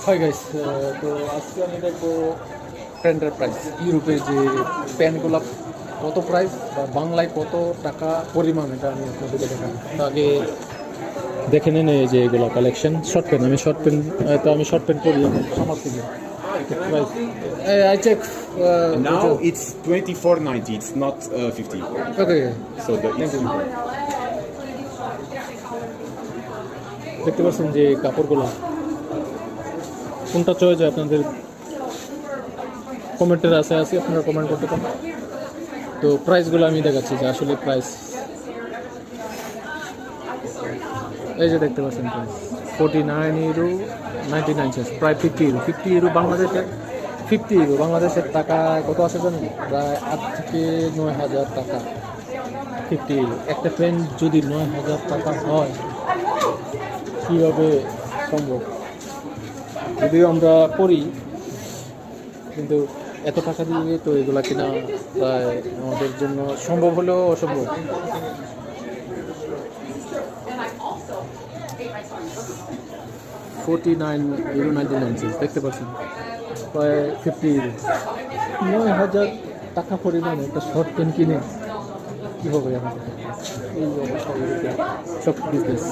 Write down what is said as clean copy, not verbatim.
Hi guys, তো আজকে আমি দেখবো প্যান্টের প্রাইস। ইউরোপের যে প্যান্টগুলো কত প্রাইস বা বাংলায় কত টাকা পরিমাণ, এটা আমি আপনাদেরকে দেখাবো। তো আগে দেখে নেন এই যে এগুলো কালেকশন শর্ট প্যান্ট। আমি শর্ট প্যান্ট পরি summer season. Price I check Now it's 24.90. It's not 50. Okay. So the thank you. দেখতে পাচ্ছেন যে কাপড়গুলো কোনটা চয়েস আপনাদের কমেন্টের আছে আপনারা কমেন্ট করতে পারেন। তো প্রাইসগুলো আমি দেখাচ্ছি যে আসলে প্রাইস এই যে দেখতে পাচ্ছেন প্রাইস 49 ইউরো 99 সেন্ট, প্রায় 50 ইউরো বাংলাদেশের। 50 ইউরো বাংলাদেশের টাকা কত আছে জানেন? প্রায় 8 থেকে 9,000 টাকা। 50 ইউরো একটা পেন যদি 9,000 টাকা হয় কীভাবে সম্ভব? যদিও আমরা পড়ি, কিন্তু এত টাকা দিয়ে তো এগুলা কিনা প্রায় আমাদের জন্য সম্ভব হলেও অসম্ভব। €49.99 দেখতে পাচ্ছেন, প্রায় 50 ইউরো। 9,000 টাকা পরিমাণে একটা শর্ট পেন কিনে কী হবে আমাদের? এই অবস্থা সব বিজনেস।